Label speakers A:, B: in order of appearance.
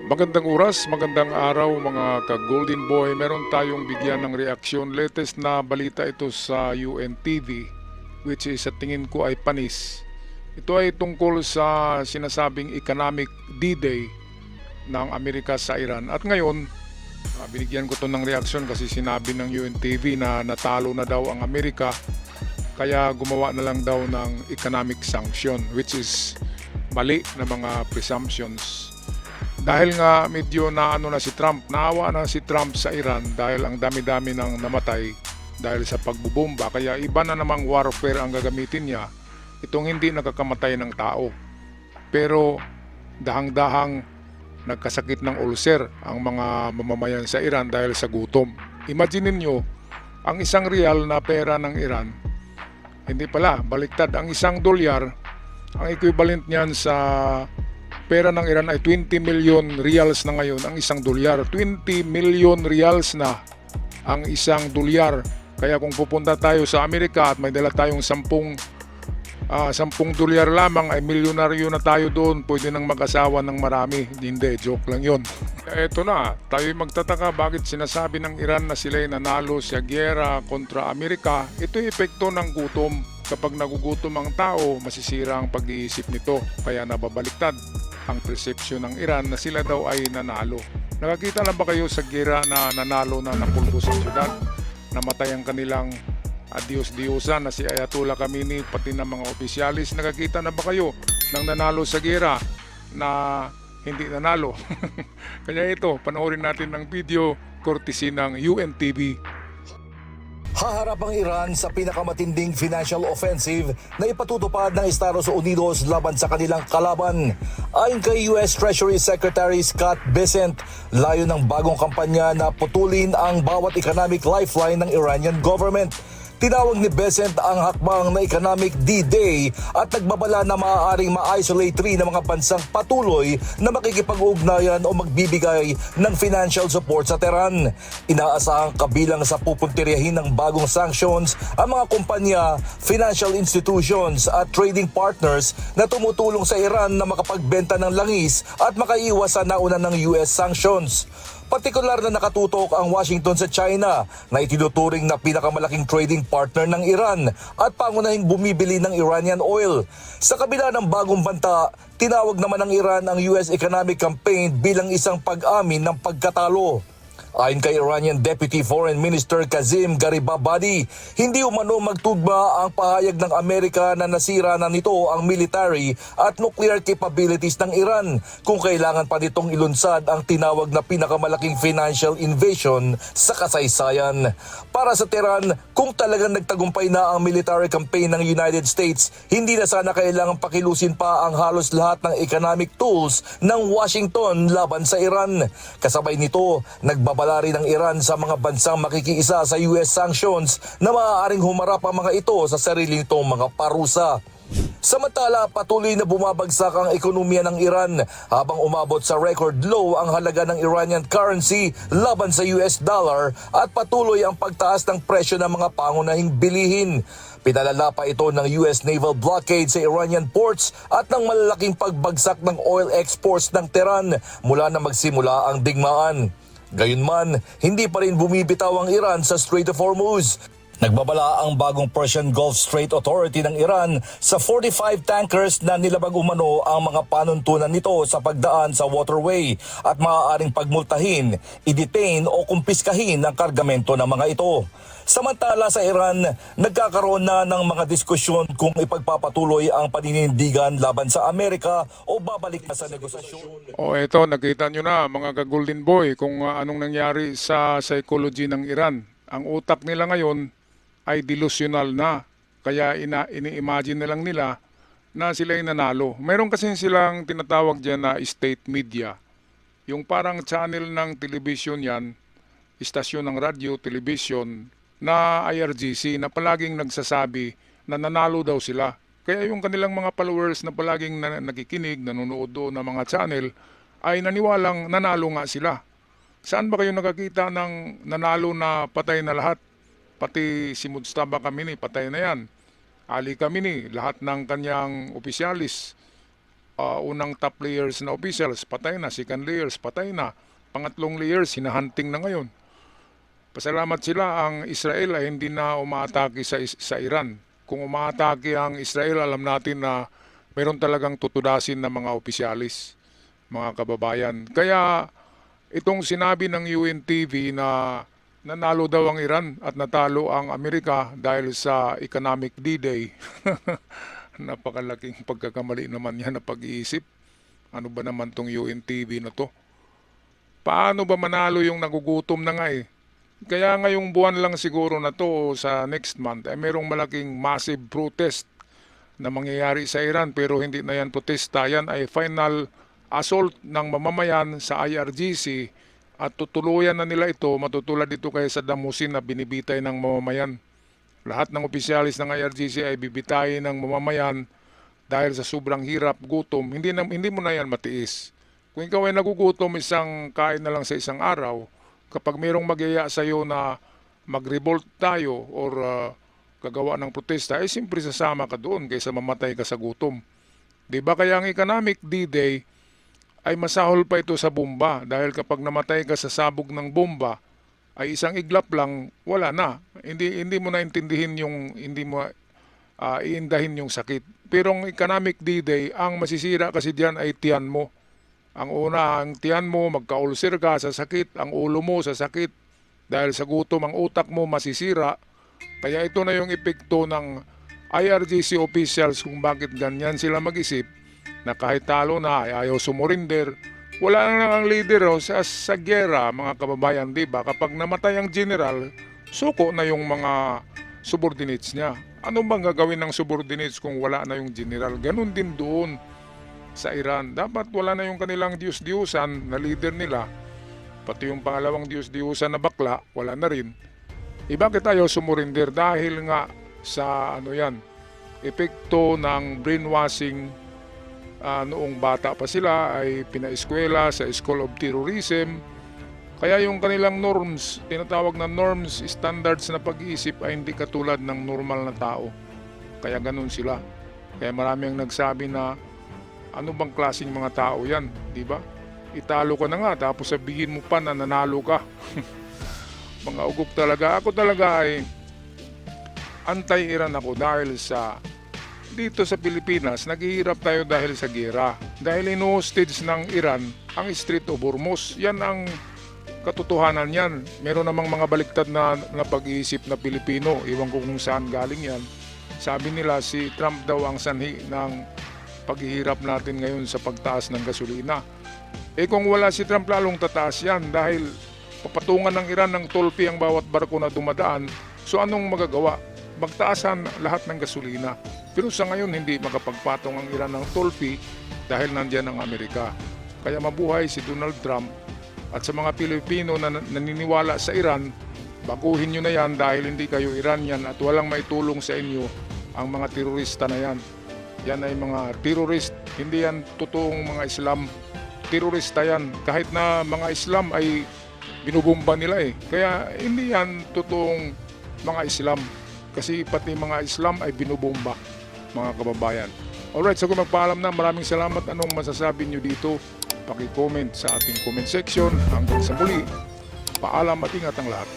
A: Magandang oras, magandang araw mga ka-Golden Boy. Meron tayong bigyan ng reaksyon. Latest na balita ito sa UNTV, which is sa tingin ko ay panis. Ito ay tungkol sa sinasabing economic D-Day ng Amerika sa Iran. At ngayon, binigyan ko to ng reaksyon kasi sinabi ng UNTV na natalo na daw ang Amerika, kaya gumawa na lang daw ng economic sanction, which is mali na mga presumptions. Dahil nga medyo naano na si Trump, naawa na si Trump sa Iran dahil ang dami-dami ng namatay dahil sa pagbubomba. Kaya iba na namang warfare ang gagamitin niya, itong hindi nakakamatay ng tao. Pero dahang-dahang nagkasakit ng ulcer ang mga mamamayan sa Iran dahil sa gutom. Imagine niyo, ang isang real na pera ng Iran, hindi pala, baliktad, ang isang dolyar, ang equivalent niyan sa pera ng Iran ay 20 million reals na ngayon ang isang dolyar. 20 million reals na ang isang dolyar. Kaya kung pupunta tayo sa Amerika at may dala tayong 10 dolyar lamang, ay milyonaryo na tayo doon. Pwede nang mag-asawa ng marami. Hindi, joke lang yon. Eto na, tayo magtataka bakit sinasabi ng Iran na sila'y nanalo sa giyera kontra Amerika. Ito'y epekto ng gutom. Kapag nagugutom ang tao, masisira ang pag-iisip nito. Kaya nababaliktad ang persepsyon ng Iran na sila daw ay nanalo. Nakakita na ba kayo sa giyera na nanalo na napulbo sa syudad? Namatay ang kanilang Diyos-Diyosan na si Ayatollah Khamenei, pati ng mga opisyalis. Nakakita na ba kayo ng nanalo sa giyera na hindi nanalo? Kaya ito, panoorin natin ng video courtesy ng UNTV.
B: Haharap ang Iran sa pinakamatinding financial offensive na ipatutupad ng Estados Unidos laban sa kanilang kalaban. Ayon kay US Treasury Secretary Scott Bessent, layo ng bagong kampanya na putulin ang bawat economic lifeline ng Iranian government. Tinawag ni Bessent ang hakbang na Economic D-Day at nagbabala na maaaring ma-isolate rin ng mga bansang patuloy na makikipag-ugnayan o magbibigay ng financial support sa Tehran. Inaasahang kabilang sa pupuntiryahin ng bagong sanctions ang mga kumpanya, financial institutions at trading partners na tumutulong sa Iran na makapagbenta ng langis at makaiwas sa nauna ng US sanctions. Partikular na nakatutok ang Washington sa China na itinuturing na pinakamalaking trading partner ng Iran at pangunahing bumibili ng Iranian oil. Sa kabila ng bagong banta, tinawag naman ng Iran ang US economic campaign bilang isang pag-amin ng pagkatalo. Ayon kay Iranian Deputy Foreign Minister Kazim Garibabadi, hindi umano magtugma ang pahayag ng Amerika na nasira na nito ang military at nuclear capabilities ng Iran kung kailangan pa nitong ilunsad ang tinawag na pinakamalaking financial invasion sa kasaysayan. Para sa Tehran, kung talagang nagtagumpay na ang military campaign ng United States, hindi na sana kailangang pakilusin pa ang halos lahat ng economic tools ng Washington laban sa Iran. Kasabay nito, nagbabala rin ng Iran sa mga bansang makikiisa sa US sanctions na maaaring humarap ang mga ito sa sarili nitong mga parusa. Samantala, patuloy na bumabagsak ang ekonomiya ng Iran habang umabot sa record low ang halaga ng Iranian currency laban sa US dollar at patuloy ang pagtaas ng presyo ng mga pangunahing bilihin. Pinalala pa ito ng US naval blockade sa Iranian ports at ng malalaking pagbagsak ng oil exports ng Tehran mula na magsimula ang digmaan. Gayunman, hindi pa rin bumibitaw ang Iran sa Strait of Hormuz. Nagbabala ang bagong Persian Gulf Strait Authority ng Iran sa 45 tankers na nilabag umano ang mga panuntunan nito sa pagdaan sa waterway at maaaring pagmultahin, i-detain o kumpiskahin ang kargamento ng mga ito. Samantala sa Iran, nagkakaroon na ng mga diskusyon kung ipagpapatuloy ang paninindigan laban sa Amerika o babalik na sa negosasyon.
A: O eto, nakita nyo na mga ka-Golden Boy kung anong nangyari sa psychology ng Iran. Ang utak nila ngayon ay delusional na. Kaya ini-imagine na lang nila na sila ay nanalo. Meron kasi silang tinatawag dyan na state media. Yung parang channel ng television yan, istasyon ng radyo, television, na IRGC na palaging nagsasabi na nanalo daw sila. Kaya yung kanilang mga followers na palaging nakikinig, nanonood doon ng mga channel, ay naniwalang nanalo nga sila. Saan ba kayo nakakita ng nanalo na patay na lahat? Pati si Mujtaba Khamenei, patay na yan. Ali Khamenei, lahat ng kanyang opisyalis, unang top layers na officials, patay na. Second layers, patay na. Pangatlong layers, hinahunting na ngayon. Pasalamat sila, ang Israel ay hindi na umaatake sa Iran. Kung umaatake ang Israel, alam natin na meron talagang tutudasin na mga opisyalis, mga kababayan. Kaya itong sinabi ng UNTV na nanalo daw ang Iran at natalo ang Amerika dahil sa economic D-Day. Napakalaking pagkakamali naman yan na pag-iisip. Ano ba naman tong UNTV na to? Paano ba manalo yung nagugutom na nga eh? Kaya ngayong buwan lang siguro na to sa next month ay merong malaking massive protest na mangyayari sa Iran, pero hindi na yan protesta. Yan ay final assault ng mamamayan sa IRGC at tutuluyan na nila ito, matutulad ito kay Saddam Hussein na binibitay ng mamamayan. Lahat ng opisyalis ng IRGC ay bibitayin ng mamamayan dahil sa sobrang hirap, gutom. Hindi mo na yan matiis. Kung ikaw ay nagugutom, isang kain na lang sa isang araw, kapag mayroong magyaya sa iyo na mag-revolt tayo or gagawa ng protesta, ay simpre sasama ka doon kaysa mamatay ka sa gutom. Diba kaya ang economic D-Day ay masahol pa ito sa bomba, dahil kapag namatay ka sa sabog ng bomba, ay isang iglap lang, wala na. Hindi mo na intindihin yung, hindi mo iindahin yung sakit. Pero ang economic D-Day, ang masisira kasi diyan ay tiyan mo. Ang una, ang tiyan mo, magka-ulcer ka sa sakit, ang ulo mo sa sakit, dahil sa gutom ang utak mo masisira. Kaya ito na yung epekto ng IRGC officials kung bakit ganyan sila mag-isip na kahit talo na ay ayaw sumurinder. Wala na ang leader sa gera, mga kababayan, di ba? Kapag namatay ang general, suko na yung mga subordinates niya. Ano bang gagawin ng subordinates kung wala na yung general? Ganun din doon sa Iran. Dapat wala na yung kanilang Diyos-Diyusan na leader nila. Pati yung pangalawang Diyos-Diyusan na bakla, wala na rin. Bakit ayaw sumurinder? Dahil nga sa epekto ng brainwashing. Noong bata pa sila ay pinaeskwela sa School of Terrorism. Kaya yung kanilang norms, tinatawag na norms, standards na pag-iisip ay hindi katulad ng normal na tao. Kaya ganun sila. Kaya marami ang nagsabi na ano bang klaseng mga tao yan, di ba? Italo ka na nga tapos sabihin mo pa na nanalo ka. Mga ugok talaga. Ako talaga ay anti-Iran ako dahil sa dito sa Pilipinas, naghihirap tayo dahil sa gera. Dahil in-hostage ng Iran ang Strait of Hormuz. Yan ang katotohanan yan. Meron namang mga baliktad na pag-iisip na Pilipino. Iwan ko kung saan galing yan. Sabi nila si Trump daw ang sanhi ng paghihirap natin ngayon sa pagtaas ng gasolina. Kung wala si Trump, lalong tataas yan dahil papatungan ng Iran ng toll fee ang bawat barko na dumadaan. So anong magagawa? Magtaasan lahat ng gasolina. Pero sa ngayon hindi makapagpatong ang Iran ng toll fee dahil nandiyan ang Amerika. Kaya mabuhay si Donald Trump at sa mga Pilipino na naniniwala sa Iran, baguhin nyo na yan dahil hindi kayo Iranian at walang maitulong sa inyo ang mga terorista na yan. Yan ay mga terrorist, hindi yan totoong mga Islam. Terorista yan. Kahit na mga Islam ay binubomba nila Kaya hindi yan totoong mga Islam. Kasi pati mga Islam ay binubomba, mga kababayan. Alright, so kung magpaalam na, maraming salamat. Anong masasabi nyo dito? Paki-comment sa ating comment section. Hanggang sa muli, paalam at ingat ang lahat.